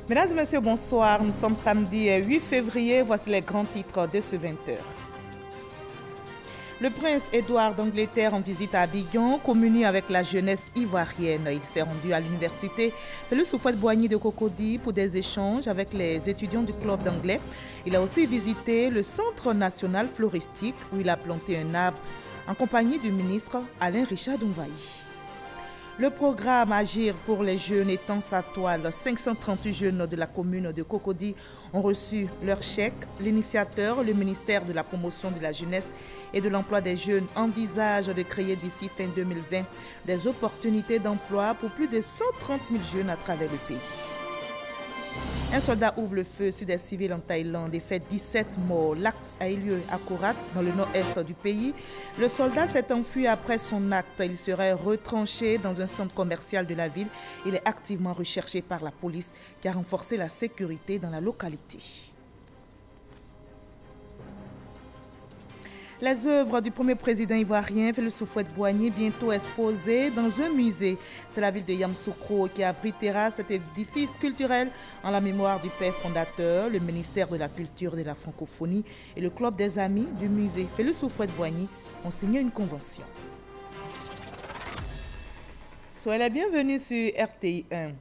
Mesdames et messieurs, bonsoir. Nous sommes samedi 8 février. Voici les grands titres de ce 20h. Le prince Édouard d'Angleterre en visite à Abidjan communie avec la jeunesse ivoirienne. Il s'est rendu à l'université Félix Houphouët-Boigny de Cocody pour des échanges avec les étudiants du club d'anglais. Il a aussi visité le Centre national floristique où il a planté un arbre en compagnie du ministre Alain Richard Dounvaï. Le programme Agir pour les jeunes étend sa toile. 538 jeunes de la commune de Cocody ont reçu leur chèque. L'initiateur, le ministère de la promotion de la jeunesse et de l'emploi des jeunes, envisage de créer d'ici fin 2020 des opportunités d'emploi pour plus de 130 000 jeunes à travers le pays. Un soldat ouvre le feu sur des civils en Thaïlande et fait 17 morts. L'acte a eu lieu à Korat, dans le nord-est du pays. Le soldat s'est enfui après son acte. Il serait retranché dans un centre commercial de la ville. Il est activement recherché par la police qui a renforcé la sécurité dans la localité. Les œuvres du premier président ivoirien, Félix Houphouët-Boigny, bientôt exposées dans un musée. C'est la ville de Yamoussoukro qui abritera cet édifice culturel en la mémoire du père fondateur, le ministère de la Culture et de la Francophonie et le club des amis du musée Félix Houphouët-Boigny ont signé une convention. Soyez les bienvenus sur RTI 1.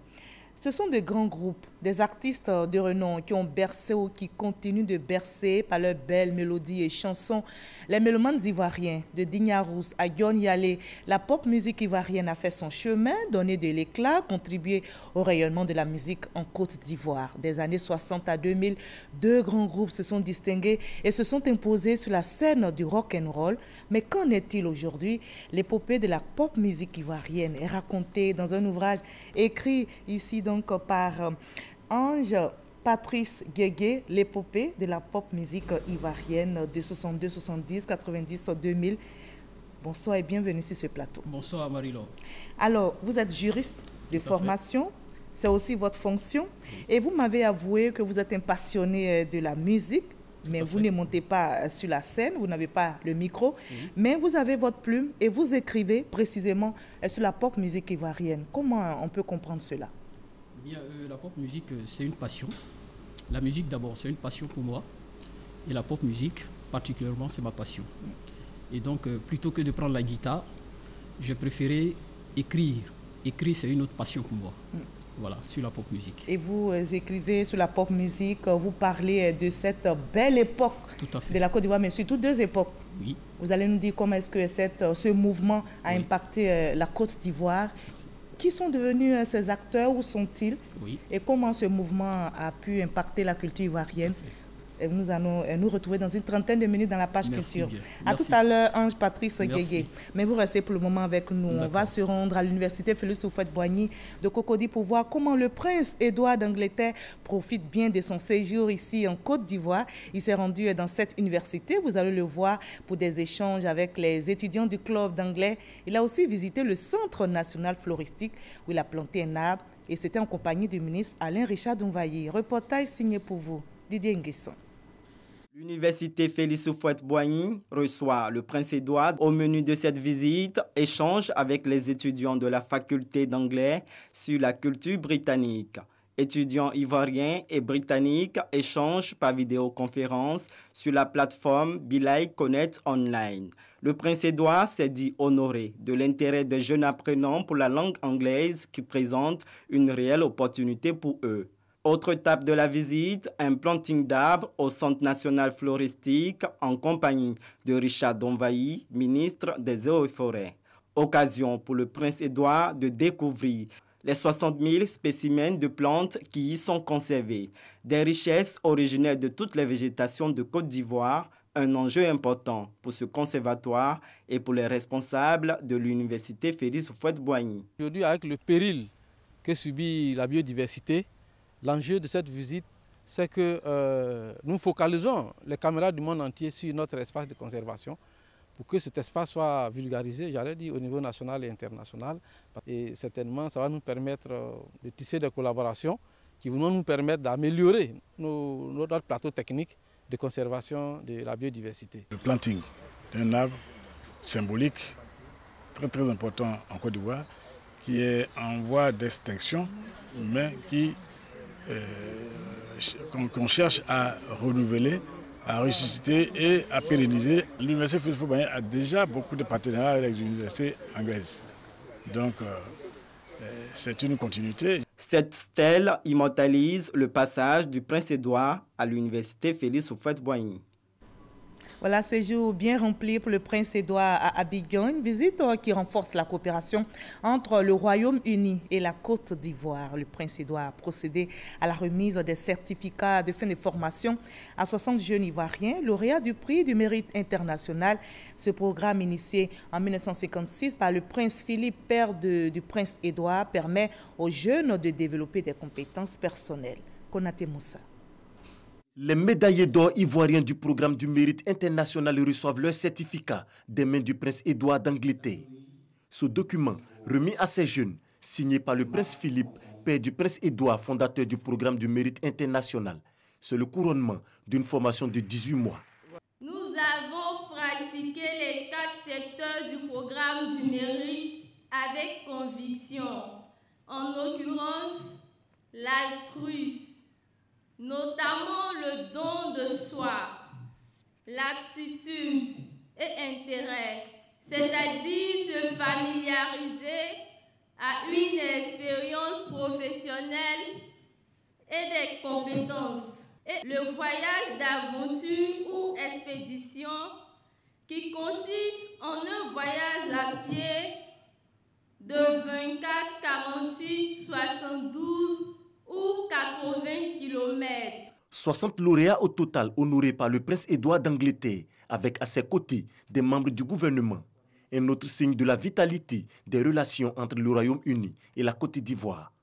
Ce sont de grands groupes, des artistes de renom qui ont bercé ou qui continuent de bercer par leurs belles mélodies et chansons. Les mélomanes ivoiriens, de Dignarous à Yon Yale, la pop musique ivoirienne a fait son chemin, donné de l'éclat, contribué au rayonnement de la musique en Côte d'Ivoire. Des années 60 à 2000, deux grands groupes se sont distingués et se sont imposés sur la scène du rock and roll. Mais qu'en est-il aujourd'hui? L'épopée de la pop musique ivoirienne est racontée dans un ouvrage écrit ici donc par Ange Patrice Guégué, l'épopée de la pop musique ivoirienne de 62, 70, 90, 2000. Bonsoir et bienvenue sur ce plateau. Bonsoir Marie-Laure. Alors, vous êtes juriste de formation, c'est aussi votre fonction. Et vous m'avez avoué que vous êtes un passionné de la musique, mais vous ne montez pas sur la scène, vous n'avez pas le micro, mais vous avez votre plume et vous écrivez précisément sur la pop musique ivoirienne. Comment on peut comprendre cela? Bien, la pop musique, c'est une passion. La musique, d'abord, c'est une passion pour moi. Et la pop musique, particulièrement, c'est ma passion. Et donc, plutôt que de prendre la guitare, j'ai préféré écrire. Écrire, c'est une autre passion pour moi. Voilà, sur la pop musique. Et vous écrivez sur la pop musique, vous parlez de cette belle époque de la Côte d'Ivoire, mais surtout deux époques. Oui. Vous allez nous dire comment est-ce que ce mouvement a impacté la Côte d'Ivoire. Qui sont devenus ces acteurs? Où sont-ils? Et comment ce mouvement a pu impacter la culture ivoirienne? Et nous allons nous retrouver dans une trentaine de minutes dans la page culture. À tout à l'heure, Ange Patrice Guégué. Mais vous restez pour le moment avec nous. On va se rendre à l'université Félix Houphouët-Boigny de Cocody pour voir comment le prince Édouard d'Angleterre profite bien de son séjour ici en Côte d'Ivoire. Il s'est rendu dans cette université. Vous allez le voir pour des échanges avec les étudiants du club d'anglais. Il a aussi visité le Centre national floristique où il a planté un arbre. Et c'était en compagnie du ministre Alain Richard Dounvaï. Reportage signé pour vous, Didier Nguesson. L'université Félix Houphouët-Boigny reçoit le prince Édouard. Au menu de cette visite, échange avec les étudiants de la faculté d'anglais sur la culture britannique. Étudiants ivoiriens et britanniques échangent par vidéoconférence sur la plateforme Bilay Connect Online. Le prince Édouard s'est dit honoré de l'intérêt des jeunes apprenants pour la langue anglaise qui présente une réelle opportunité pour eux. Autre étape de la visite, un planting d'arbres au Centre national floristique en compagnie de Richard Dounvaï, ministre des Eaux et Forêts. Occasion pour le prince Édouard de découvrir les 60 000 spécimens de plantes qui y sont conservés, des richesses originaires de toutes les végétations de Côte d'Ivoire, un enjeu important pour ce conservatoire et pour les responsables de l'université Félix Houphouët-Boigny. Aujourd'hui, avec le péril que subit la biodiversité, l'enjeu de cette visite, c'est que nous focalisons les caméras du monde entier sur notre espace de conservation pour que cet espace soit vulgarisé, j'allais dire, au niveau national et international. Et certainement, ça va nous permettre de tisser des collaborations qui vont nous permettre d'améliorer notre plateau technique de conservation de la biodiversité. Le planting d'un arbre symbolique, très important en Côte d'Ivoire, qui est en voie d'extinction, mais qui qu'on cherche à renouveler, à ressusciter et à pérenniser. L'université Félix Houphouët-Boigny a déjà beaucoup de partenariats avec les universités anglaises. Donc, c'est une continuité. Cette stèle immortalise le passage du prince Édouard à l'université Félix Houphouët-Boigny. Voilà, séjour bien rempli pour le prince Édouard à Abidjan, une visite qui renforce la coopération entre le Royaume-Uni et la Côte d'Ivoire. Le prince Édouard a procédé à la remise des certificats de fin de formation à 60 jeunes ivoiriens, lauréats du prix du mérite international. Ce programme initié en 1956 par le prince Philippe, père du prince Édouard, permet aux jeunes de développer des compétences personnelles. Konaté Moussa. Les médaillés d'or ivoiriens du programme du mérite international reçoivent leur certificat des mains du prince Édouard d'Angleterre. Ce document, remis à ces jeunes, signé par le prince Philippe, père du prince Édouard, fondateur du programme du mérite international, c'est le couronnement d'une formation de 18 mois. Nous avons pratiqué les 4 secteurs du programme du mérite avec conviction, en l'occurrence l'altruisme, notamment le don de soi, l'aptitude et intérêt, c'est-à-dire se familiariser à une expérience professionnelle et des compétences. Et le voyage d'aventure ou expédition qui consiste en un voyage à pied de 24, 48, 72 ou 80 km. 60 lauréats au total honorés par le prince Édouard d'Angleterre, avec à ses côtés des membres du gouvernement. Un autre signe de la vitalité des relations entre le Royaume-Uni et la Côte d'Ivoire.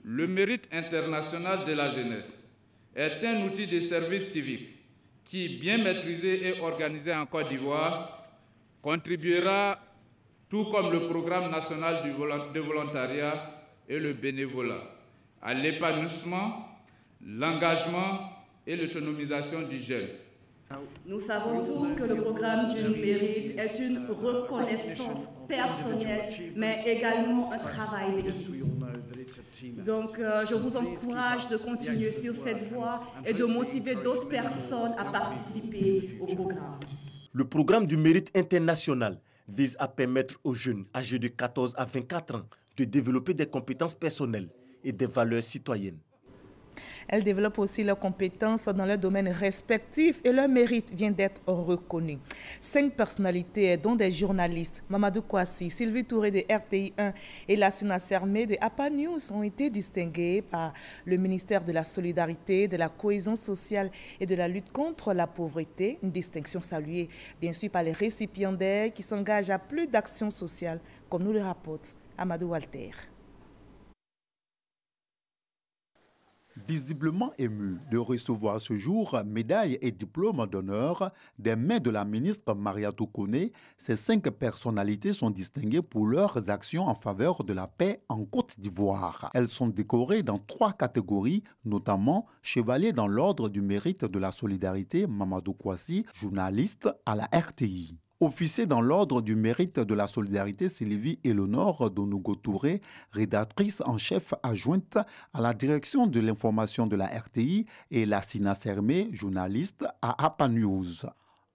Le mérite international de la jeunesse est un outil de service civique qui, bien maîtrisé et organisé en Côte d'Ivoire, contribuera, tout comme le programme national de volontariat et le bénévolat, à l'épanouissement, l'engagement et l'autonomisation du jeune. Nous savons tous que le programme du mérite est une reconnaissance personnelle, mais également un travail d'équipe. Donc, je vous encourage de continuer sur cette voie et de motiver d'autres personnes à participer au programme. Le programme du mérite international vise à permettre aux jeunes âgés de 14 à 24 ans de développer des compétences personnelles et des valeurs citoyennes. Elles développent aussi leurs compétences dans leurs domaines respectifs et leur mérite vient d'être reconnu. 5 personnalités, dont des journalistes, Mamadou Kouassi, Sylvie Touré de RTI 1 et Lassina Sermé de APA News, ont été distinguées par le ministère de la Solidarité, de la Cohésion sociale et de la lutte contre la pauvreté. Une distinction saluée, bien sûr, par les récipiendaires qui s'engagent à plus d'actions sociales, comme nous le rapporte Amadou Walter. Visiblement ému de recevoir ce jour médailles et diplômes d'honneur des mains de la ministre Mariatou Koné, ces 5 personnalités sont distinguées pour leurs actions en faveur de la paix en Côte d'Ivoire. Elles sont décorées dans 3 catégories, notamment chevalier dans l'ordre du mérite de la solidarité Mamadou Kouassi, journaliste à la RTI. Officier dans l'ordre du mérite de la solidarité Sylvie Éléonore Donougo Touré, rédactrice en chef adjointe à la direction de l'information de la RTI, et Lassina Sermé, journaliste à APA News.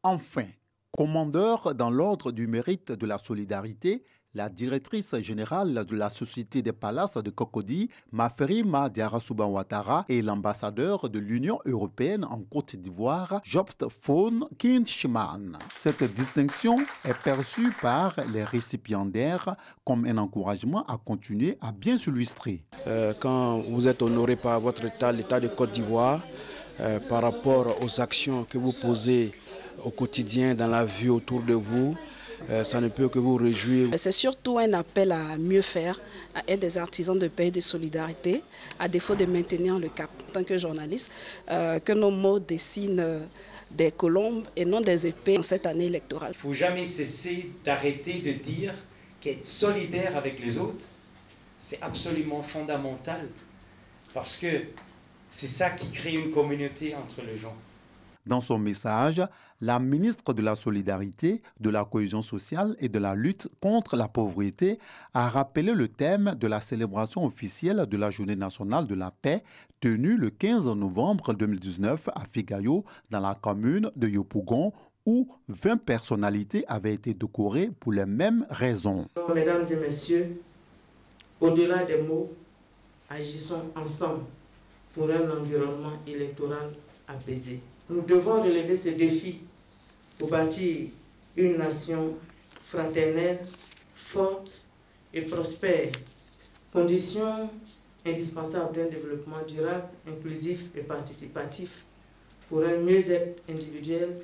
Enfin, commandeur dans l'ordre du mérite de la solidarité, la directrice générale de la Société des Palaces de Cocody, Maferima Diarasouban Ouattara, et l'ambassadeur de l'Union européenne en Côte d'Ivoire, Jobst Fon Kinchman. Cette distinction est perçue par les récipiendaires comme un encouragement à continuer à bien s'illustrer. Quand vous êtes honoré par votre État, l'État de Côte d'Ivoire, par rapport aux actions que vous posez au quotidien dans la vie autour de vous, ça ne peut que vous réjouir. C'est surtout un appel à mieux faire, à être des artisans de paix et de solidarité, à défaut de maintenir le cap en tant que journaliste, que nos mots dessinent des colombes et non des épées en cette année électorale. Il ne faut jamais cesser d'arrêter de dire qu'être solidaire avec les autres, c'est absolument fondamental, parce que c'est ça qui crée une communauté entre les gens. Dans son message, la ministre de la Solidarité, de la Cohésion sociale et de la lutte contre la pauvreté a rappelé le thème de la célébration officielle de la Journée nationale de la paix tenue le 15 novembre 2019 à Figayo, dans la commune de Yopougon, où 20 personnalités avaient été décorées pour les mêmes raisons. Mesdames et messieurs, au-delà des mots, agissons ensemble pour un environnement électoral apaisé. Nous devons relever ce défi pour bâtir une nation fraternelle, forte et prospère, condition indispensable d'un développement durable, inclusif et participatif pour un mieux-être individuel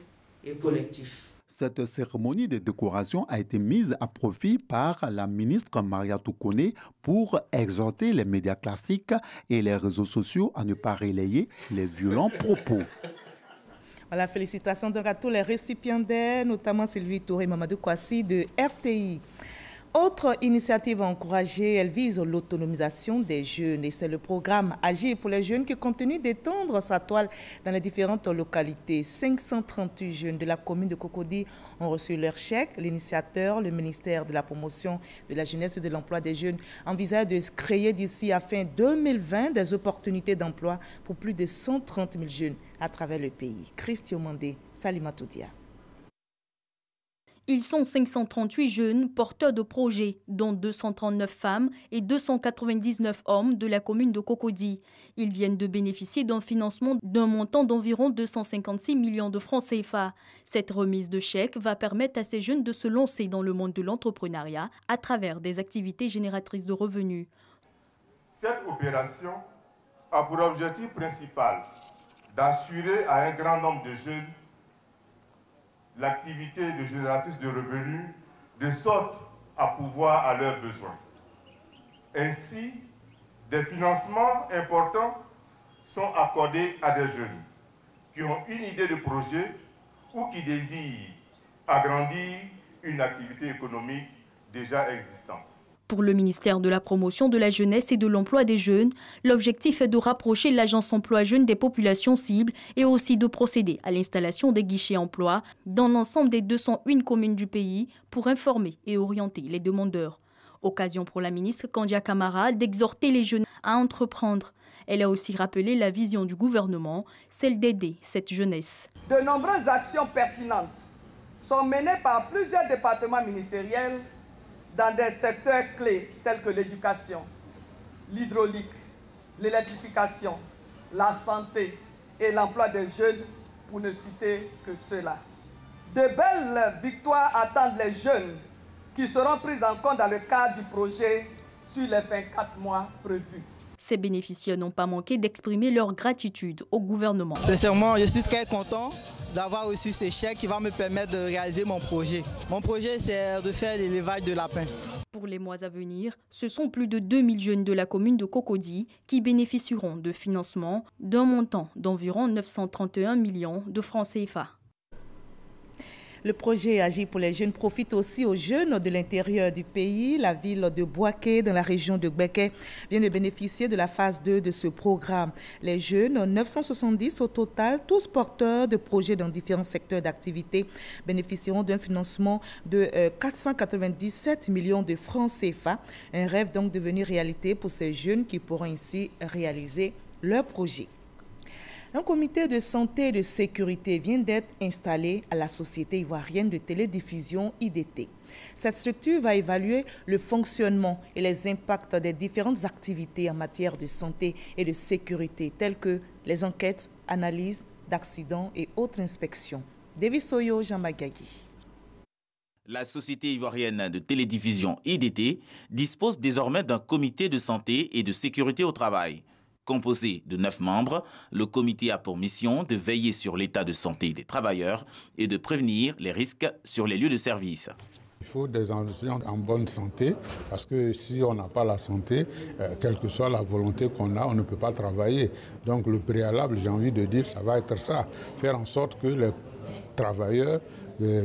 et collectif. Cette cérémonie de décoration a été mise à profit par la ministre Mariatou Koné pour exhorter les médias classiques et les réseaux sociaux à ne pas relayer les violents propos. Voilà, félicitations donc à tous les récipiendaires, notamment Sylvie Touré Mamadou Kouassi de RTI. Autre initiative encouragée, elle vise l'autonomisation des jeunes et c'est le programme Agir pour les jeunes qui continue d'étendre sa toile dans les différentes localités. 538 jeunes de la commune de Cocody ont reçu leur chèque. L'initiateur, le ministère de la Promotion de la Jeunesse et de l'Emploi des Jeunes, envisage de créer d'ici à fin 2020 des opportunités d'emploi pour plus de 130 000 jeunes à travers le pays. Christian Mandé, Salimatou Dia. Ils sont 538 jeunes porteurs de projets, dont 239 femmes et 299 hommes de la commune de Cocody. Ils viennent de bénéficier d'un financement d'un montant d'environ 256 millions de francs CFA. Cette remise de chèque va permettre à ces jeunes de se lancer dans le monde de l'entrepreneuriat à travers des activités génératrices de revenus. Cette opération a pour objectif principal d'assurer à un grand nombre de jeunes l'activité de génératrice de revenus de sorte à pouvoir à leurs besoins. Ainsi, des financements importants sont accordés à des jeunes qui ont une idée de projet ou qui désirent agrandir une activité économique déjà existante. Pour le ministère de la Promotion de la Jeunesse et de l'Emploi des Jeunes, l'objectif est de rapprocher l'agence emploi jeunes des populations cibles et aussi de procéder à l'installation des guichets emploi dans l'ensemble des 201 communes du pays pour informer et orienter les demandeurs. Occasion pour la ministre Kandia Camara d'exhorter les jeunes à entreprendre. Elle a aussi rappelé la vision du gouvernement, celle d'aider cette jeunesse. De nombreuses actions pertinentes sont menées par plusieurs départements ministériels dans des secteurs clés tels que l'éducation, l'hydraulique, l'électrification, la santé et l'emploi des jeunes, pour ne citer que ceux-là. De belles victoires attendent les jeunes qui seront prises en compte dans le cadre du projet sur les 24 mois prévus. Ces bénéficiaires n'ont pas manqué d'exprimer leur gratitude au gouvernement. Sincèrement, je suis très content d'avoir reçu ce chèque qui va me permettre de réaliser mon projet. Mon projet, c'est de faire l'élevage de lapins. Pour les mois à venir, ce sont plus de 2000 jeunes de la commune de Cocody qui bénéficieront de financement d'un montant d'environ 931 millions de francs CFA. Le projet Agir pour les jeunes profite aussi aux jeunes de l'intérieur du pays. La ville de Boaké, dans la région de Gbeke, vient de bénéficier de la phase 2 de ce programme. Les jeunes, 970 au total, tous porteurs de projets dans différents secteurs d'activité, bénéficieront d'un financement de 497 millions de francs CFA. Un rêve donc devenu réalité pour ces jeunes qui pourront ainsi réaliser leur projet. Un comité de santé et de sécurité vient d'être installé à la Société ivoirienne de télédiffusion IDT. Cette structure va évaluer le fonctionnement et les impacts des différentes activités en matière de santé et de sécurité, telles que les enquêtes, analyses d'accidents et autres inspections. David Soyo, Jean Magagui. La Société ivoirienne de télédiffusion IDT dispose désormais d'un comité de santé et de sécurité au travail. Composé de 9 membres, le comité a pour mission de veiller sur l'état de santé des travailleurs et de prévenir les risques sur les lieux de service. Il faut des enseignants en bonne santé parce que si on n'a pas la santé, quelle que soit la volonté qu'on a, on ne peut pas travailler. Donc le préalable, j'ai envie de dire, ça va être ça, faire en sorte que les travailleurs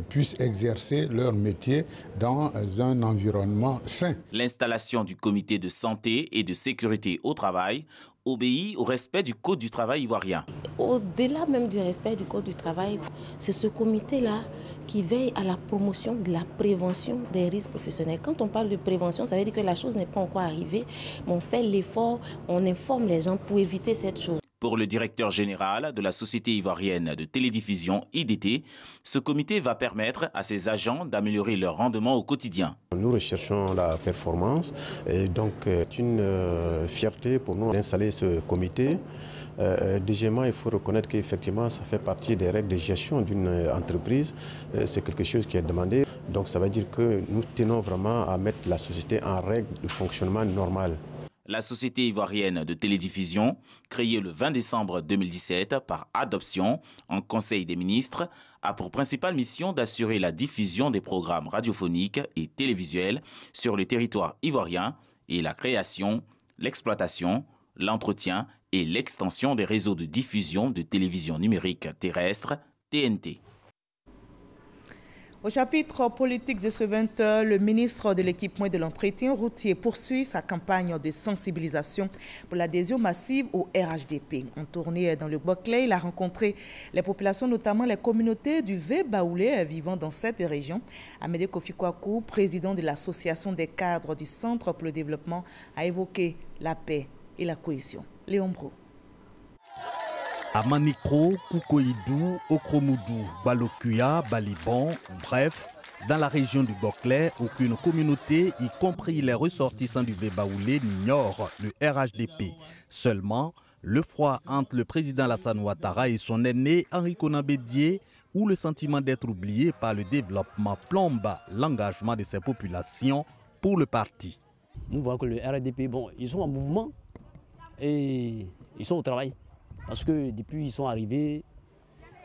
puissent exercer leur métier dans un environnement sain. L'installation du comité de santé et de sécurité au travail obéit au respect du Code du travail ivoirien. Au-delà même du respect du Code du travail, c'est ce comité-là qui veille à la promotion de la prévention des risques professionnels. Quand on parle de prévention, ça veut dire que la chose n'est pas encore arrivée, mais on fait l'effort, on informe les gens pour éviter cette chose. Pour le directeur général de la Société ivoirienne de télédiffusion, IDT, ce comité va permettre à ses agents d'améliorer leur rendement au quotidien. Nous recherchons la performance et donc c'est une fierté pour nous d'installer ce comité. Deuxièmement, il faut reconnaître qu'effectivement, ça fait partie des règles de gestion d'une entreprise. C'est quelque chose qui est demandé. Donc ça veut dire que nous tenons vraiment à mettre la société en règle de fonctionnement normal. La Société ivoirienne de télédiffusion, créée le 20 décembre 2017 par adoption en Conseil des ministres, a pour principale mission d'assurer la diffusion des programmes radiophoniques et télévisuels sur le territoire ivoirien et la création, l'exploitation, l'entretien et l'extension des réseaux de diffusion de télévision numérique terrestre, TNT. Au chapitre politique de ce 20h, le ministre de l'Équipement et de l'Entretien routier poursuit sa campagne de sensibilisation pour l'adhésion massive au RHDP. En tournée dans le Boclé, il a rencontré les populations, notamment les communautés du Vé-Baoulé vivant dans cette région. Amédée Kofi Kwaku, président de l'Association des cadres du Centre pour le développement, a évoqué la paix et la cohésion. Léon Bro. À Manikro, Koukoïdou, Okromoudou, Balokuya, Baliban, bref, dans la région du Boclé, aucune communauté, y compris les ressortissants du Vé-Baoulé, n'ignore le RHDP. Seulement, le froid entre le président Alassane Ouattara et son aîné Henri Konan Bédié, où le sentiment d'être oublié par le développement plombe l'engagement de ces populations pour le parti. Nous voyons que le RHDP, bon, ils sont en mouvement et ils sont au travail. Parce que depuis qu'ils sont arrivés,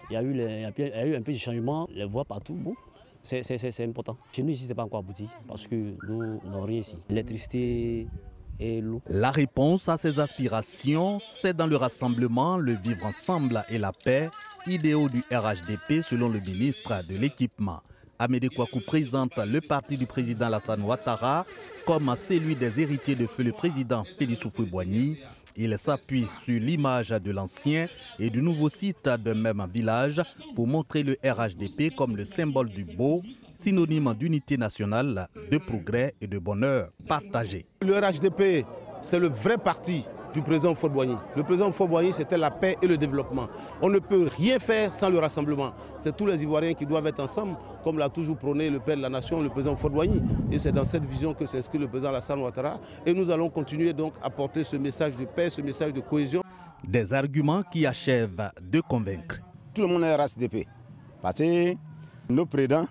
il y a eu un peu de changement, les voix partout, bon, c'est important. Chez nous ici, ce n'est pas encore abouti, parce que nous n'avons rien ici. L'électricité et l'eau. La réponse à ces aspirations, c'est dans le rassemblement, le vivre ensemble et la paix, idéaux du RHDP selon le ministre de l'Équipement. Amédée Kwaku présente le parti du président Alassane Ouattara comme celui des héritiers de feu le président Félix Houphouët-Boigny. Il s'appuie sur l'image de l'ancien et du nouveau site d'un même village pour montrer le RHDP comme le symbole du beau, synonyme d'unité nationale, de progrès et de bonheur partagé. Le RHDP, c'est le vrai parti du président Houphouët-Boigny. Le président Houphouët-Boigny, c'était la paix et le développement. On ne peut rien faire sans le rassemblement. C'est tous les Ivoiriens qui doivent être ensemble, comme l'a toujours prôné le père de la nation, le président Houphouët-Boigny. Et c'est dans cette vision que s'inscrit le président Alassane Ouattara. Et nous allons continuer donc à porter ce message de paix, ce message de cohésion. Des arguments qui achèvent de convaincre. Tout le monde est RHDP. Parce que nos présidents,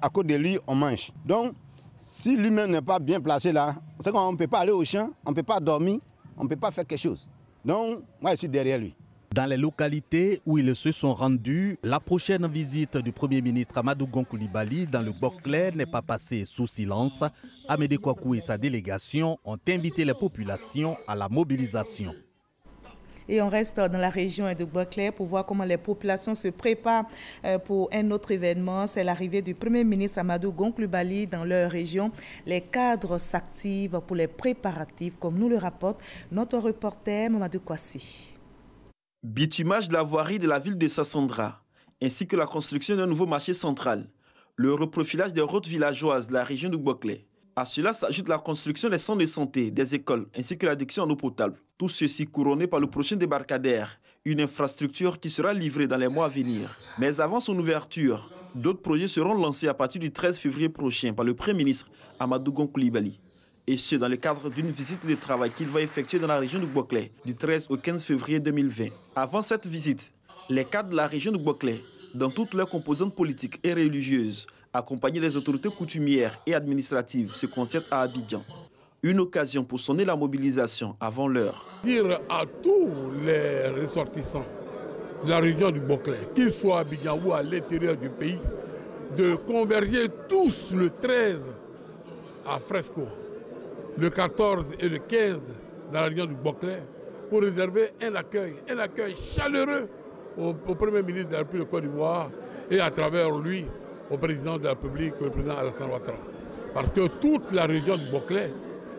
à cause de lui, on mange. Donc, si lui-même n'est pas bien placé là, c'est qu'on ne peut pas aller au champ, on ne peut pas dormir, on ne peut pas faire quelque chose. Donc, moi, je suis derrière lui. Dans les localités où ils se sont rendus, la prochaine visite du Premier ministre Amadou Gon Coulibaly dans le Boclé n'est pas passée sous silence. Amédée Kwaku et sa délégation ont invité les populations à la mobilisation. Et on reste dans la région de Boclé pour voir comment les populations se préparent pour un autre événement. C'est l'arrivée du Premier ministre Amadou Gon Coulibaly dans leur région. Les cadres s'activent pour les préparatifs, comme nous le rapporte notre reporter Mamadou Kwasi. Bitumage de la voirie de la ville de Sassandra, ainsi que la construction d'un nouveau marché central. Le reprofilage des routes villageoises de la région de Boclé. À cela s'ajoute la construction des centres de santé, des écoles, ainsi que l'adduction en eau potable. Tout ceci couronné par le prochain débarcadère, une infrastructure qui sera livrée dans les mois à venir. Mais avant son ouverture, d'autres projets seront lancés à partir du 13 février prochain par le Premier ministre Amadou Gon Coulibaly. Et ce, dans le cadre d'une visite de travail qu'il va effectuer dans la région de Boclé du 13 au 15 février 2020. Avant cette visite, les cadres de la région de Boclé, dans toutes leurs composantes politiques et religieuses, accompagnés des autorités coutumières et administratives, se concertent à Abidjan. Une occasion pour sonner la mobilisation avant l'heure. Dire à tous les ressortissants de la région du Boclé, qu'ils soient à Abidjan ou à l'intérieur du pays, de converger tous le 13 à Fresco, le 14 et le 15 dans la région du Boclé, pour réserver un accueil chaleureux au Premier ministre de la République de Côte d'Ivoire et à travers lui au président de la République, le président Alassane Ouattara. Parce que toute la région du Boclé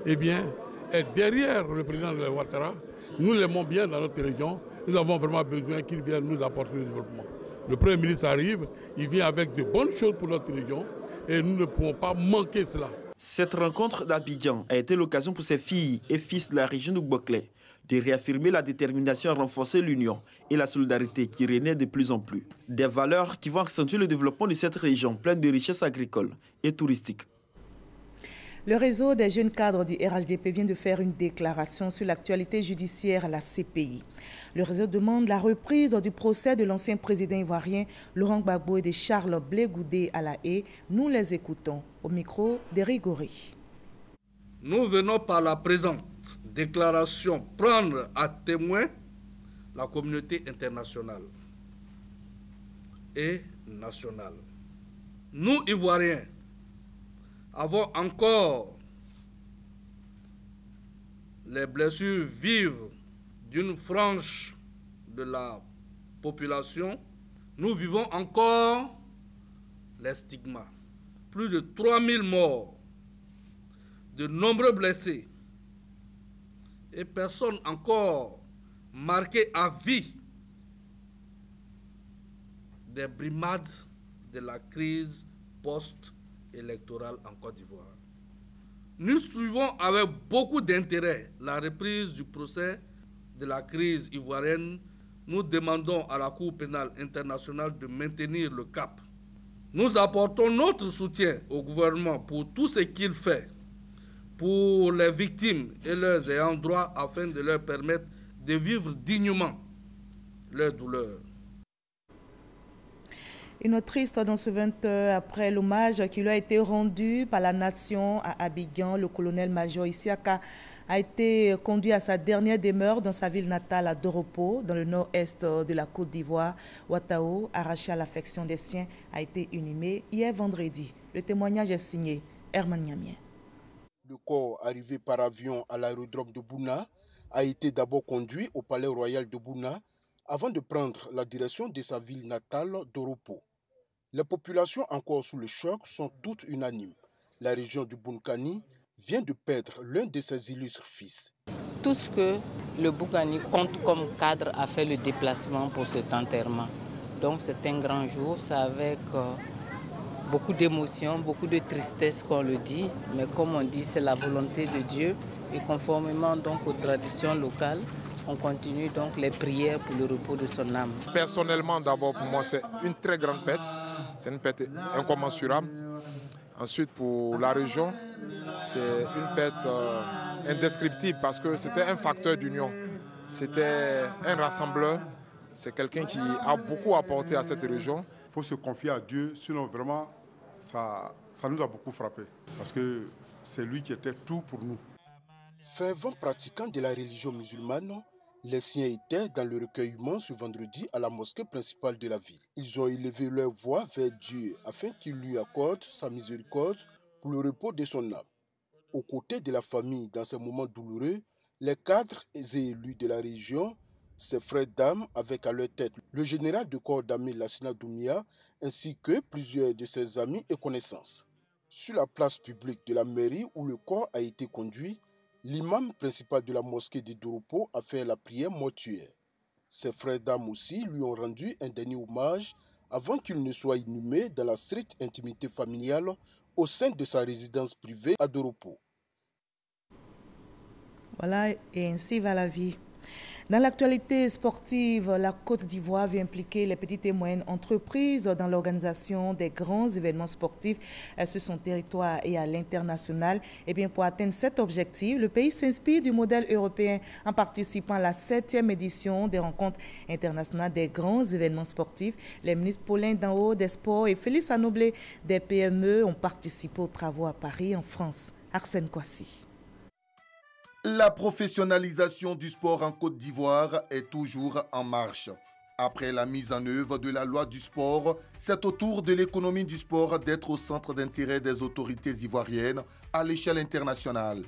est derrière le président de Ouattara. Nous l'aimons bien dans notre région. Nous avons vraiment besoin qu'il vienne nous apporter le développement. Le Premier ministre arrive, il vient avec de bonnes choses pour notre région et nous ne pouvons pas manquer cela. Cette rencontre d'Abidjan a été l'occasion pour ces filles et fils de la région du Boclé de réaffirmer la détermination à renforcer l'union et la solidarité qui renaît de plus en plus. Des valeurs qui vont accentuer le développement de cette région pleine de richesses agricoles et touristiques. Le réseau des jeunes cadres du RHDP vient de faire une déclaration sur l'actualité judiciaire à la CPI. Le réseau demande la reprise du procès de l'ancien président ivoirien Laurent Gbagbo et de Charles Blé Goudé à La Haye. Nous les écoutons au micro d'Éric Gorée. Nous venons par la présente déclaration prendre à témoin la communauté internationale et nationale. Nous, Ivoiriens, avons encore les blessures vives d'une frange de la population. Nous vivons encore les stigmates. Plus de 3000 morts, de nombreux blessés et personnes encore marquées à vie des brimades de la crise post-électorale en Côte d'Ivoire. Nous suivons avec beaucoup d'intérêt la reprise du procès de la crise ivoirienne. Nous demandons à la Cour pénale internationale de maintenir le cap. Nous apportons notre soutien au gouvernement pour tout ce qu'il fait pour les victimes et leurs ayants droit afin de leur permettre de vivre dignement leur douleur. Une note triste dans ce 20 heures après l'hommage qui lui a été rendu par la nation à Abidjan. Le colonel-major Isiaka a été conduit à sa dernière demeure dans sa ville natale à Doropo, dans le nord-est de la Côte d'Ivoire. Ouattao, arraché à l'affection des siens, a été inhumé hier vendredi. Le témoignage est signé Herman Niamien. Le corps, arrivé par avion à l'aérodrome de Bouna, a été d'abord conduit au palais royal de Bouna avant de prendre la direction de sa ville natale d'Oropo. Les populations encore sous le choc sont toutes unanimes. La région du Bounkani vient de perdre l'un de ses illustres fils. Tout ce que le Bounkani compte comme cadre a fait le déplacement pour cet enterrement. Donc c'est un grand jour, c'est avec beaucoup d'émotions, beaucoup de tristesse qu'on le dit, mais comme on dit, c'est la volonté de Dieu et conformément donc aux traditions locales, on continue donc les prières pour le repos de son âme. Personnellement, d'abord pour moi, c'est une très grande perte, c'est une perte incommensurable. Ensuite, pour la région, c'est une perte indescriptible parce que c'était un facteur d'union, c'était un rassembleur, c'est quelqu'un qui a beaucoup apporté à cette région. Il faut se confier à Dieu, sinon vraiment, ça nous a beaucoup frappé parce que c'est lui qui était tout pour nous. Fervent pratiquant de la religion musulmane, les siens étaient dans le recueillement ce vendredi à la mosquée principale de la ville. Ils ont élevé leur voix vers Dieu afin qu'il lui accorde sa miséricorde pour le repos de son âme. Aux côtés de la famille dans ces moments douloureux, les cadres et élus de la région, ses frères d'armes avec à leur tête le général de corps d'armée Lassina Doumia ainsi que plusieurs de ses amis et connaissances. Sur la place publique de la mairie où le corps a été conduit, l'imam principal de la mosquée de Doropo a fait la prière mortuaire. Ses frères d'armes aussi lui ont rendu un dernier hommage avant qu'il ne soit inhumé dans la stricte intimité familiale au sein de sa résidence privée à Doropo. Voilà, et ainsi va la vie. Dans l'actualité sportive, la Côte d'Ivoire veut impliquer les petites et moyennes entreprises dans l'organisation des grands événements sportifs sur son territoire et à l'international. Et bien, pour atteindre cet objectif, le pays s'inspire du modèle européen en participant à la 7e édition des rencontres internationales des grands événements sportifs. Les ministres Paulin Danho des Sports et Félix Anoblé des PME ont participé aux travaux à Paris, en France. Arsène Kouassi. La professionnalisation du sport en Côte d'Ivoire est toujours en marche. Après la mise en œuvre de la loi du sport, c'est au tour de l'économie du sport d'être au centre d'intérêt des autorités ivoiriennes à l'échelle internationale.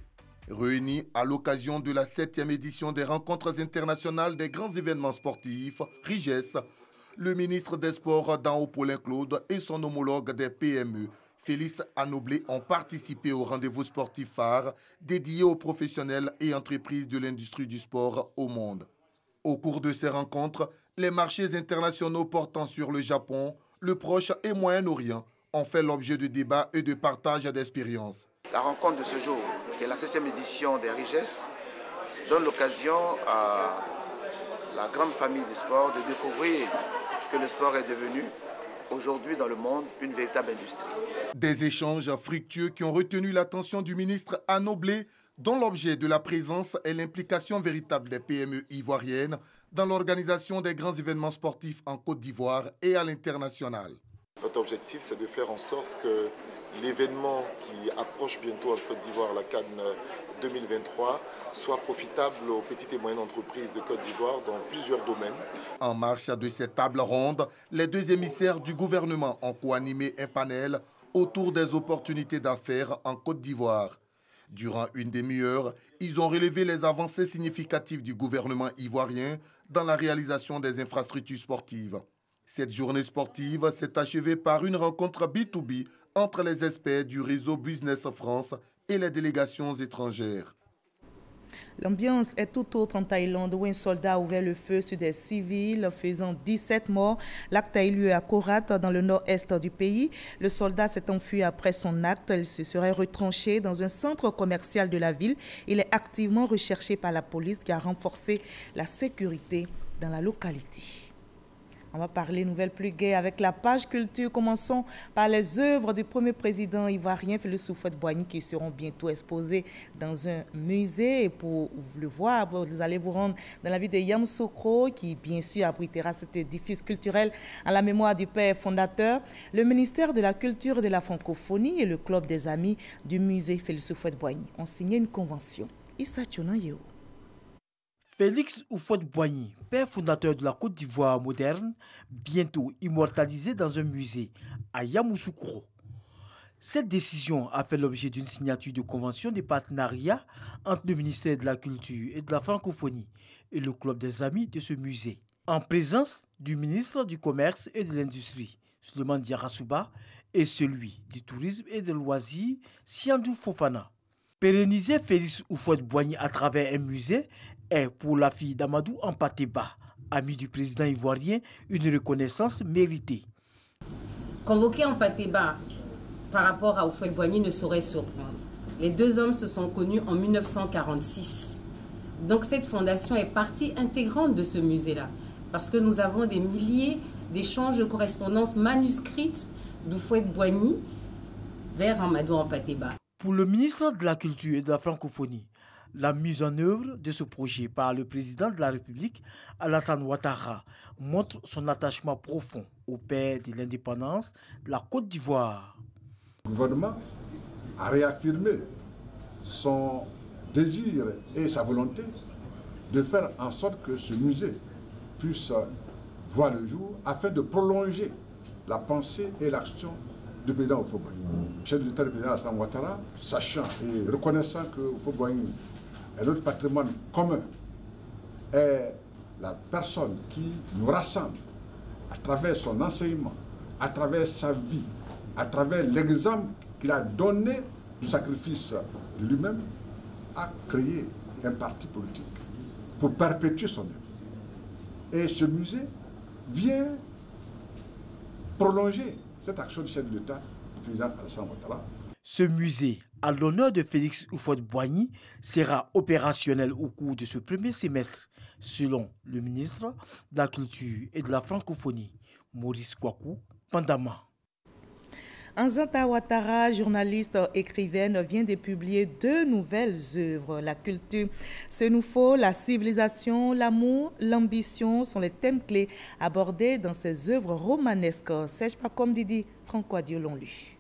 Réunis à l'occasion de la 7e édition des rencontres internationales des grands événements sportifs, RIGES, le ministre des Sports Dao Paulin Claude et son homologue des PME, Félix Anoblé, ont participé au rendez-vous sportif phare dédié aux professionnels et entreprises de l'industrie du sport au monde. Au cours de ces rencontres, les marchés internationaux portant sur le Japon, le Proche et Moyen-Orient ont fait l'objet de débats et de partage d'expériences. La rencontre de ce jour, qui est la 7e édition des RIGES, donne l'occasion à la grande famille du sport de découvrir que le sport est devenu aujourd'hui dans le monde une véritable industrie. Des échanges fructueux qui ont retenu l'attention du ministre Anoblé, dont l'objet de la présence est l'implication véritable des PME ivoiriennes dans l'organisation des grands événements sportifs en Côte d'Ivoire et à l'international. Notre objectif, c'est de faire en sorte que l'événement qui approche bientôt en Côte d'Ivoire, la Cannes 2023, soit profitable aux petites et moyennes entreprises de Côte d'Ivoire dans plusieurs domaines. En marge de cette table ronde, les deux émissaires du gouvernement ont co-animé un panel autour des opportunités d'affaires en Côte d'Ivoire. Durant une demi-heure, ils ont relevé les avancées significatives du gouvernement ivoirien dans la réalisation des infrastructures sportives. Cette journée sportive s'est achevée par une rencontre B2B entre les experts du réseau Business France et les délégations étrangères. L'ambiance est tout autre en Thaïlande où un soldat a ouvert le feu sur des civils faisant 17 morts. L'acte a eu lieu à Korat dans le nord-est du pays. Le soldat s'est enfui après son acte. Il se serait retranché dans un centre commercial de la ville. Il est activement recherché par la police qui a renforcé la sécurité dans la localité. On va parler nouvelles plus gaies avec la page culture. Commençons par les œuvres du premier président ivoirien, Félix Houphouët-Boigny, qui seront bientôt exposées dans un musée. Et pour le voir, vous allez vous rendre dans la ville de Yamoussoukro, qui bien sûr abritera cet édifice culturel en la mémoire du père fondateur. Le ministère de la Culture et de la Francophonie et le club des amis du musée Félix Houphouët-Boigny ont signé une convention. Issa Tchonayeo. Félix Houphouët-Boigny, père fondateur de la Côte d'Ivoire moderne, bientôt immortalisé dans un musée à Yamoussoukro. Cette décision a fait l'objet d'une signature de convention de partenariat entre le ministère de la Culture et de la Francophonie et le club des amis de ce musée, en présence du ministre du Commerce et de l'Industrie, Souleymane Diarra-Souba, et celui du Tourisme et des Loisirs, Siandou Fofana. Pérenniser Félix Houphouët-Boigny à travers un musée est pour la fille d'Amadou Ampateba, ami du président ivoirien, une reconnaissance méritée. Convoquer Ampateba par rapport à Houphouët-Boigny ne saurait surprendre. Les deux hommes se sont connus en 1946. Donc cette fondation est partie intégrante de ce musée-là, parce que nous avons des milliers d'échanges de correspondances manuscrites d'Houphouët-Boigny vers Amadou Ampateba. Pour le ministre de la Culture et de la Francophonie, la mise en œuvre de ce projet par le président de la République, Alassane Ouattara, montre son attachement profond au père de l'indépendance de la Côte d'Ivoire. Le gouvernement a réaffirmé son désir et sa volonté de faire en sorte que ce musée puisse voir le jour afin de prolonger la pensée et l'action du président Houphouët-Boigny. Le chef de l'État, le président Alassane Ouattara, sachant et reconnaissant que Houphouët-Boigny est notre patrimoine commun, est la personne qui nous rassemble à travers son enseignement, à travers sa vie, à travers l'exemple qu'il a donné du sacrifice de lui-même, a créé un parti politique pour perpétuer son œuvre. Et ce musée vient prolonger cette action du chef de l'État, du président Alassane Ouattara. Ce musée, à l'honneur de Félix Houphouët-Boigny, sera opérationnel au cours de ce premier semestre, selon le ministre de la Culture et de la Francophonie, Maurice Kouakou Pandama. Anzata Ouattara, journaliste écrivaine, vient de publier 2 nouvelles œuvres. La culture sénoufo, la civilisation, l'amour, l'ambition sont les thèmes clés abordés dans ces œuvres romanesques. Sèche pas comme Didi, Francois Dieu l'ont lu.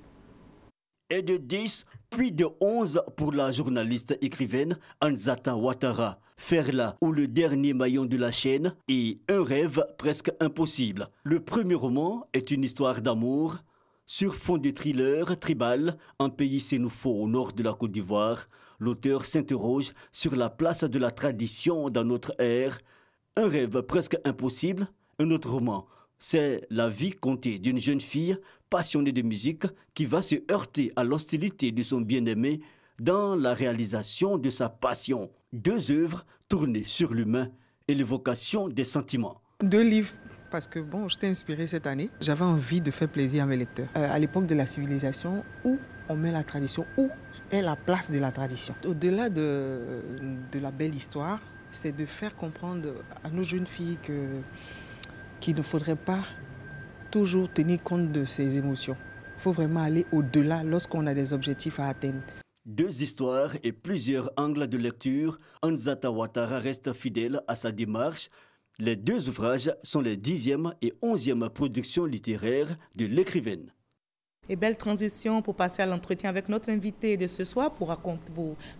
Et de 10, puis de 11 pour la journaliste écrivaine Anzata Ouattara. Ferla ou le dernier maillon de la chaîne et un rêve presque impossible. Le premier roman est une histoire d'amour. Sur fond de thriller tribal, en pays sénoufo au nord de la Côte d'Ivoire, l'auteur s'interroge sur la place de la tradition dans notre ère. Un rêve presque impossible, un autre roman C'est la vie contée d'une jeune fille passionnée de musique qui va se heurter à l'hostilité de son bien-aimé dans la réalisation de sa passion. 2 œuvres tournées sur l'humain et l'évocation des sentiments. 2 livres, parce que bon, j'étais inspirée cette année. J'avais envie de faire plaisir à mes lecteurs. À l'époque de la civilisation, où on met la tradition, où est la place de la tradition. Au-delà de la belle histoire, c'est de faire comprendre à nos jeunes filles qu'il ne faudrait pas toujours tenir compte de ses émotions. Il faut vraiment aller au-delà lorsqu'on a des objectifs à atteindre. 2 histoires et plusieurs angles de lecture, Anzata Ouattara reste fidèle à sa démarche. Les 2 ouvrages sont les 10e et 11e productions littéraires de l'écrivaine. Et belle transition pour passer à l'entretien avec notre invité de ce soir pour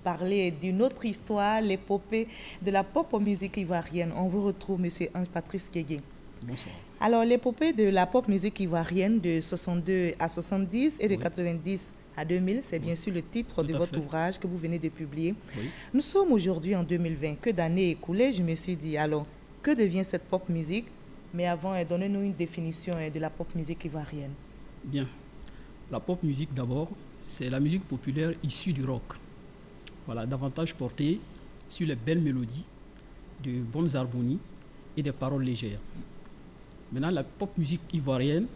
parler d'une autre histoire, l'épopée de la pop musique ivoirienne. On vous retrouve, M. Ange-Patrice Guégué. Bonsoir. Alors, l'épopée de la pop musique ivoirienne de 62 à 70 et de 90 à 2000, c'est bien sûr le titre de votre ouvrage que vous venez de publier. Oui. Nous sommes aujourd'hui en 2020. Que d'années écoulées, je me suis dit, alors, que devient cette pop musique? Mais avant, donnez-nous une définition de la pop musique ivoirienne. Bien. La pop musique, d'abord, c'est la musique populaire issue du rock. Voilà, davantage portée sur les belles mélodies, de bonnes harmonies et des paroles légères. Maintenant, la pop musique ivoirienne,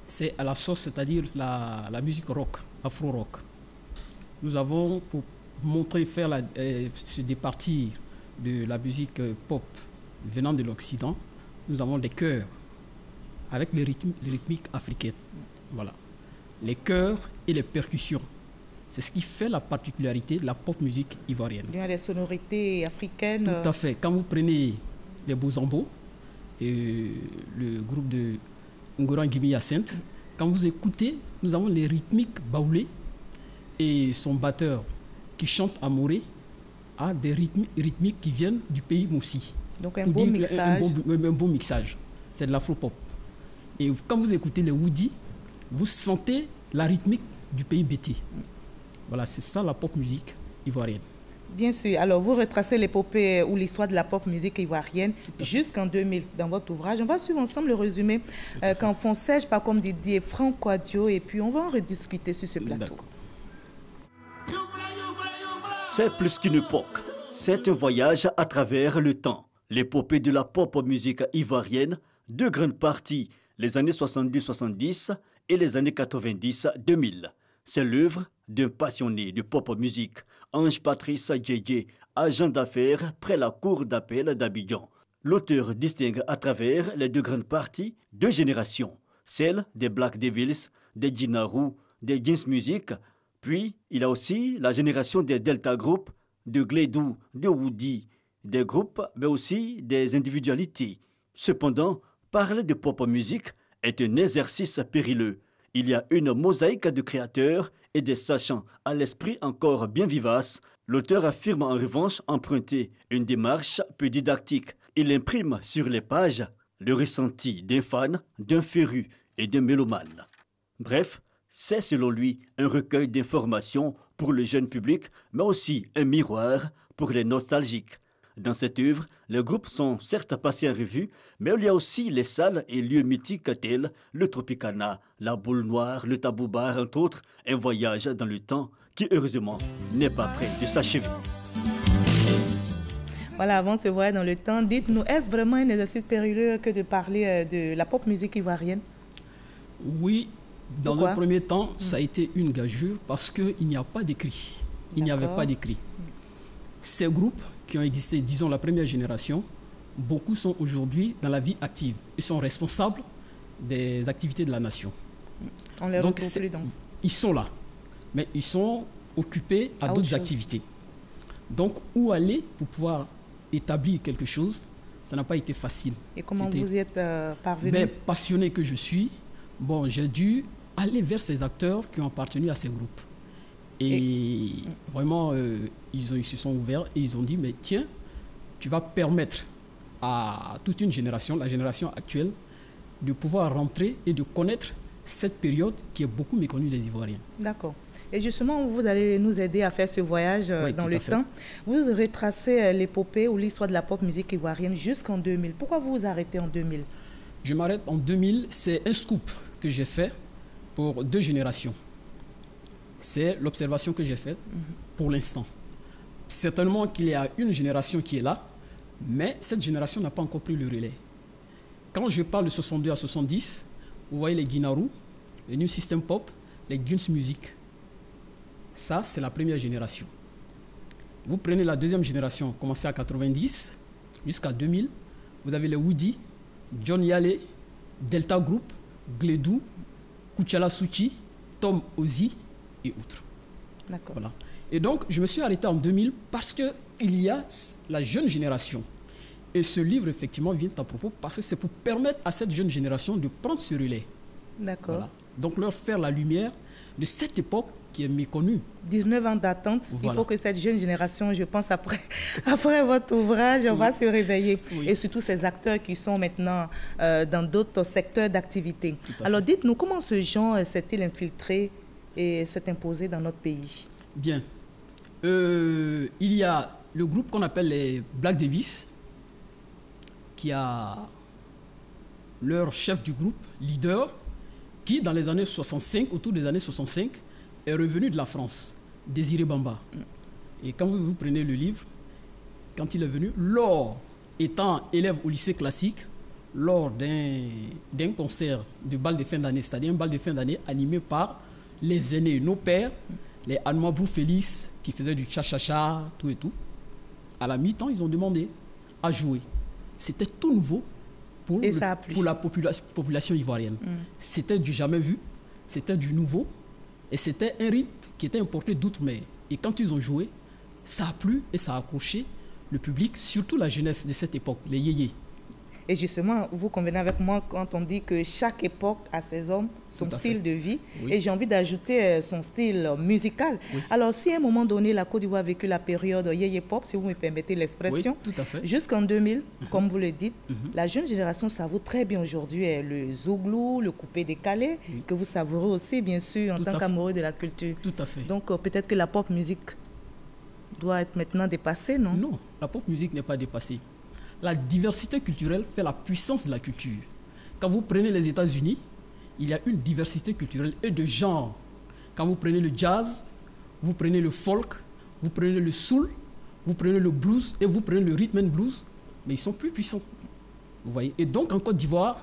c'est à la sauce, c'est-à-dire la musique rock, afro-rock. Nous avons, pour montrer, se départir de la musique pop venant de l'Occident, nous avons des chœurs avec les rythmiques africaines. Voilà. Les chœurs et les percussions. C'est ce qui fait la particularité de la pop musique ivoirienne. Il y a des sonorités africaines. Tout à fait. Quand vous prenez les Bozambo, et le groupe de Ngoran Gimi Yacinthe, quand vous écoutez, nous avons les rythmiques baoulées et son batteur qui chante à Morée a des rythmiques qui viennent du pays Moussi. Donc un bon mixage. Un bon mixage. C'est de l'afro-pop. Et quand vous écoutez les Woody, vous sentez la rythmique du pays Bété. Voilà, c'est ça la pop musique ivoirienne. Bien sûr. Alors, vous retracez l'épopée ou l'histoire de la pop musique ivoirienne jusqu'en 2000 dans votre ouvrage. On va suivre ensemble le résumé qu'en font Serge Pacom Didier, Franck Adio, et puis on va en rediscuter sur ce plateau. C'est plus qu'une époque. C'est un voyage à travers le temps. L'épopée de la pop musique ivoirienne, 2 grandes parties, les années 70-70 et les années 90-2000. C'est l'œuvre d'un passionné de pop musique, Ange-Patrice Guégué, agent d'affaires près la cour d'appel d'Abidjan. L'auteur distingue à travers les 2 grandes parties 2 générations, celle des Black Devils, des Djinarou, des Jeans Music, puis il a aussi la génération des Delta Group, de Glédou, de Woody, des groupes mais aussi des individualités. Cependant, parler de pop musique est un exercice périlleux. Il y a une mosaïque de créateurs et de sachants à l'esprit encore bien vivace. L'auteur affirme en revanche emprunter une démarche peu didactique. Il imprime sur les pages le ressenti d'un fan, d'un féru et d'un mélomane. Bref, c'est selon lui un recueil d'informations pour le jeune public, mais aussi un miroir pour les nostalgiques. Dans cette œuvre, les groupes sont certes passés en revue, mais il y a aussi les salles et lieux mythiques tels le Tropicana, la Boule Noire, le Taboubar, entre autres, un voyage dans le temps qui, heureusement, n'est pas prêt de s'achever. Voilà, avant de se voir dans le temps, dites-nous, est-ce vraiment un exercice périlleux que de parler de la pop musique ivoirienne? Oui, dans un premier temps, ça a été une gageure parce qu'il n'y a pas d'écrit. Il n'y avait pas d'écrit. Ces groupes qui ont existé, disons la première génération, beaucoup sont aujourd'hui dans la vie active. Ils sont responsables des activités de la nation. On les retrouve plus donc. Ils sont là, mais ils sont occupés à d'autres activités. Donc, où aller pour pouvoir établir quelque chose, ça n'a pas été facile. Et comment vous y êtes parvenu? Passionné que je suis, bon, j'ai dû aller vers ces acteurs qui ont appartenu à ces groupes. Et vraiment, ils se sont ouverts et ils ont dit, mais tiens, tu vas permettre à toute une génération, la génération actuelle, de pouvoir rentrer et de connaître cette période qui est beaucoup méconnue des Ivoiriens. D'accord. Et justement, vous allez nous aider à faire ce voyage dans le temps. Vous retracez l'épopée ou l'histoire de la pop musique ivoirienne jusqu'en 2000. Pourquoi vous vous arrêtez en 2000? Je m'arrête en 2000, c'est un scoop que j'ai fait pour 2 générations. C'est l'observation que j'ai faite pour l'instant. Certainement qu'il y a une génération qui est là, mais cette génération n'a pas encore pris le relais. Quand je parle de 62 à 70, vous voyez les Guinaru, les New System Pop, les Guns Music. Ça, c'est la première génération. Vous prenez la deuxième génération, commencée à 90 jusqu'à 2000, vous avez les Woody, John Yale, Delta Group, Gledou, Kuchala Suchi, Tom Ozzy et autres. D'accord. Voilà. Et donc, je me suis arrêté en 2000 parce qu'il y a la jeune génération. Et ce livre, effectivement, vient à propos parce que c'est pour permettre à cette jeune génération de prendre ce relais. D'accord. Voilà. Donc, leur faire la lumière de cette époque qui est méconnue. 19 ans d'attente, Voilà. il faut que cette jeune génération, je pense, après votre ouvrage, va se réveiller. Oui. Et surtout ces acteurs qui sont maintenant dans d'autres secteurs d'activité. Alors, dites-nous, comment ce genre s'est-il infiltré et s'est imposé dans notre pays? Bien. Il y a le groupe qu'on appelle les Black Davis, qui a leur chef du groupe, leader, qui dans les années 65, autour des années 65, est revenu de la France, Désiré Bamba. Et quand vous prenez le livre, quand il est venu, lors, étant élève au lycée classique, lors d'un concert de bal de fin d'année, c'est-à-dire un bal de fin d'année animé par les aînés, nos pères, les Anouabrou Félix, qui faisaient du cha-cha-cha, tout et tout. À la mi-temps, ils ont demandé à jouer. C'était tout nouveau pour la population ivoirienne. C'était du jamais vu, c'était du nouveau, et c'était un rythme qui était importé d'outre-mer. Et quand ils ont joué, ça a plu et ça a accroché le public, surtout la jeunesse de cette époque, les yéyés. Et justement, vous convenez avec moi quand on dit que chaque époque a ses hommes, son style de vie. Oui. Et j'ai envie d'ajouter son style musical. Oui. Alors, si à un moment donné, la Côte d'Ivoire a vécu la période yéyé pop, si vous me permettez l'expression, oui, jusqu'en 2000, comme vous le dites, la jeune génération savoure très bien aujourd'hui le zouglou, le coupé décalé, que vous savourez aussi, bien sûr, en tant qu'amoureux de la culture. Tout à fait. Donc, peut-être que la pop musique doit être maintenant dépassée, non? Non, la pop musique n'est pas dépassée. La diversité culturelle fait la puissance de la culture. Quand vous prenez les États-Unis, il y a une diversité culturelle et de genre. Quand vous prenez le jazz, vous prenez le folk, vous prenez le soul, vous prenez le blues et vous prenez le rhythm and blues, mais ils sont plus puissants. Vous voyez. Et donc en Côte d'Ivoire,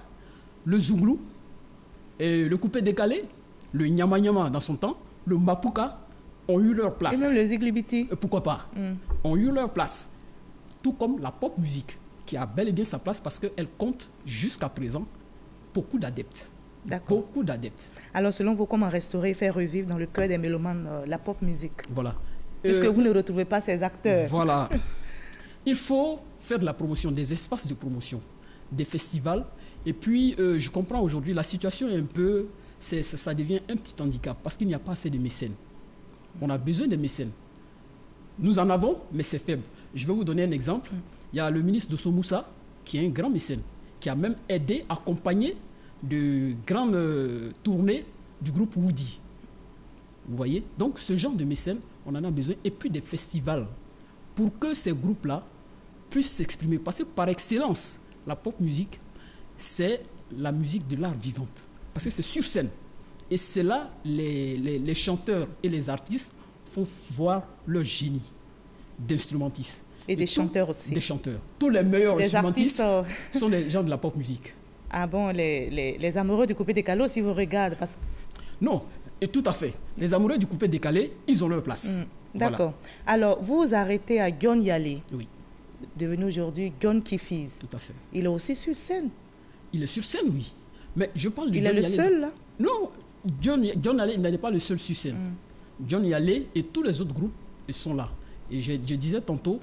le zouglou, et le coupé décalé, le nyama nyama dans son temps, le mapuka ont eu leur place. Et même le ziglibiti. Pourquoi pas? Ont eu leur place. Tout comme la pop musique, qui a bel et bien sa place parce qu'elle compte jusqu'à présent beaucoup d'adeptes. Beaucoup d'adeptes. Alors, selon vous, comment restaurer et faire revivre dans le cœur des mélomanes la pop musique? Voilà. Puisque vous ne retrouvez pas ces acteurs. Voilà. Il faut faire de la promotion, des espaces de promotion, des festivals. Et puis, je comprends aujourd'hui, la situation est un peu... ça devient un petit handicap parce qu'il n'y a pas assez de mécènes. On a besoin de mécènes. Nous en avons, mais c'est faible. Je vais vous donner un exemple. Il y a le ministre de Somoussa, qui est un grand mécène, qui a même aidé, accompagné de grandes tournées du groupe Woody. Vous voyez? Donc, ce genre de mécène, on en a besoin. Et puis des festivals, pour que ces groupes-là puissent s'exprimer. Parce que par excellence, la pop musique, c'est la musique de l'art vivante. Parce que c'est sur scène. Et c'est là les chanteurs et les artistes font voir leur génie d'instrumentistes. Et des chanteurs aussi. Des chanteurs. Tous les meilleurs instrumentistes sont les gens de la pop musique. Ah bon, les amoureux du coupé décalé aussi vous regardent parce... Non, et tout à fait. Les amoureux du coupé décalé, ils ont leur place. D'accord. Voilà. Alors, vous vous arrêtez à Gion Yale. Oui. Devenu aujourd'hui Gion Kifiz. Tout à fait. Il est aussi sur scène. Il est sur scène, oui. Mais je parle de Il est le seul, là? Non, Gion Yale, il n'est pas le seul sur scène. Gion Yale et tous les autres groupes, ils sont là. Et je disais tantôt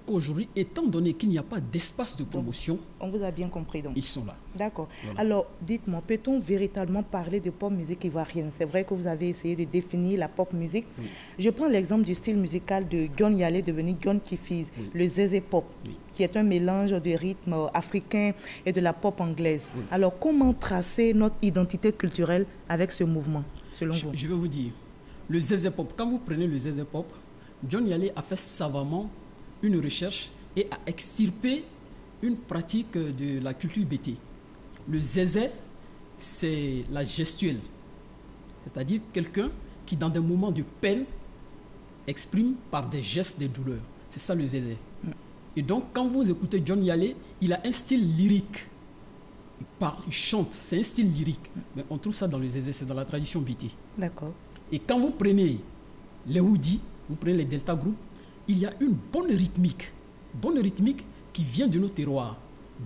qu'aujourd'hui, étant donné qu'il n'y a pas d'espace de promotion... On vous a bien compris donc. Ils sont là. D'accord. Voilà. Alors, dites-moi, peut-on véritablement parler de pop musique ivoirienne? C'est vrai que vous avez essayé de définir la pop musique. Oui. Je prends l'exemple du style musical de Gion Yale devenu Gion Kifiz, le zézé pop, qui est un mélange de rythme africain et de la pop anglaise. Alors, comment tracer notre identité culturelle avec ce mouvement, selon vous? Je vais vous dire, le zézé pop, quand vous prenez le zézé pop, Gion Yale a fait savamment une recherche et a extirpé une pratique de la culture BT. Le zézé, c'est la gestuelle. C'est-à-dire quelqu'un qui, dans des moments de peine, exprime par des gestes de douleur. C'est ça le zézé. Et donc, quand vous écoutez John Yalé, il a un style lyrique. Il chante, c'est un style lyrique. Mais on trouve ça dans le zézé, c'est dans la tradition biti. D'accord. Et quand vous prenez les houdis, vous prenez les delta group, il y a une bonne rythmique qui vient de nos terroirs.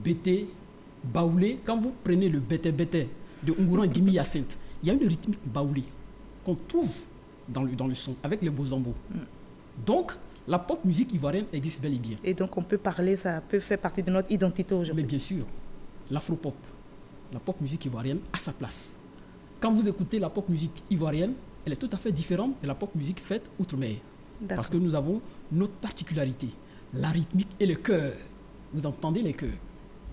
Bété, baoulé. Quand vous prenez le bété de Unguran Gimi Yacinthe, il y a une rythmique baoulée qu'on trouve dans le son, avec les bozambo. Donc, la pop musique ivoirienne existe bel et bien. Et donc, on peut parler, ça peut faire partie de notre identité aujourd'hui. Mais bien sûr, l'afro-pop, la pop musique ivoirienne a sa place. Quand vous écoutez la pop musique ivoirienne, elle est tout à fait différente de la pop musique faite outre-mer. Parce que nous avons notre particularité, la rythmique et le chœur. Vous entendez les chœurs.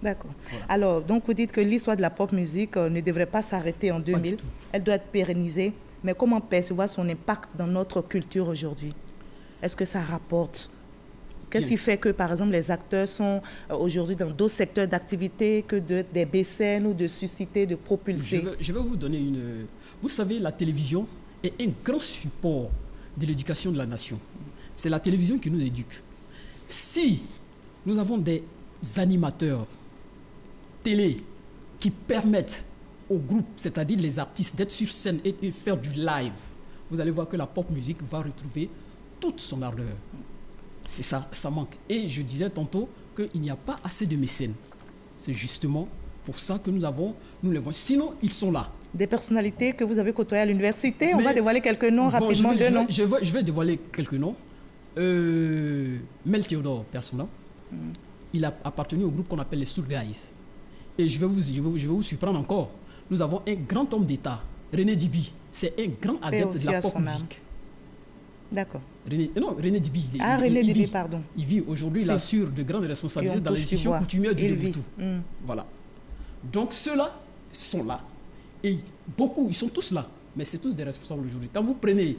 D'accord. Voilà. Alors, donc vous dites que l'histoire de la pop musique ne devrait pas s'arrêter en 2000. Elle doit être pérennisée. Mais comment percevoir son impact dans notre culture aujourd'hui? Est-ce que ça rapporte? Qu'est-ce qui fait que, par exemple, les acteurs sont aujourd'hui dans d'autres secteurs d'activité que des BCN ou de susciter, de propulser? Je vais vous donner une... Vous savez, la télévision est un grand support de l'éducation de la nation. C'est la télévision qui nous éduque. Si nous avons des animateurs télé qui permettent au groupe, c'est-à-dire les artistes, d'être sur scène et faire du live, vous allez voir que la pop musique va retrouver toute son ardeur. C'est ça, ça manque. Et je disais tantôt qu'il n'y a pas assez de mécènes. C'est justement pour ça que nous les voyons. Sinon, ils sont là. Des personnalités que vous avez côtoyées à l'université. On va dévoiler quelques noms rapidement. Je vais dévoiler quelques noms. Mel Théodore, personnellement. Il a appartenu au groupe qu'on appelle les Soul Guys. Et je vais vous surprendre encore. Nous avons un grand homme d'État, René Dibi. C'est un grand adepte de la pop musique. D'accord. René Dibi. Il vit aujourd'hui, il assure de grandes responsabilités dans les institutions coutumières du Léboutou. Voilà. Donc ceux-là sont là. Et beaucoup, ils sont tous là. Mais c'est tous des responsables aujourd'hui. Quand vous prenez...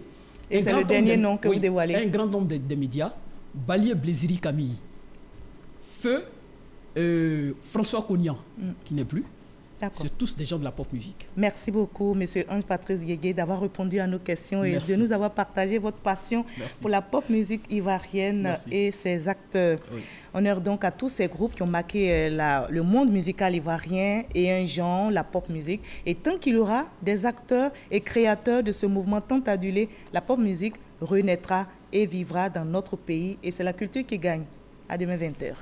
Et c'est le dernier nom que vous dévoilez. Un grand nombre des médias, Balié Blésiri Camille, Feu François Cognan, qui n'est plus. C'est tous des gens de la pop musique. Merci beaucoup, M. Ange-Patrice Guégué, d'avoir répondu à nos questions et de nous avoir partagé votre passion pour la pop musique ivoirienne et ses acteurs. Honneur donc à tous ces groupes qui ont marqué le monde musical ivoirien et un genre, la pop musique. Et tant qu'il y aura des acteurs et créateurs de ce mouvement tant adulé, la pop musique renaîtra et vivra dans notre pays. Et c'est la culture qui gagne. À demain 20h.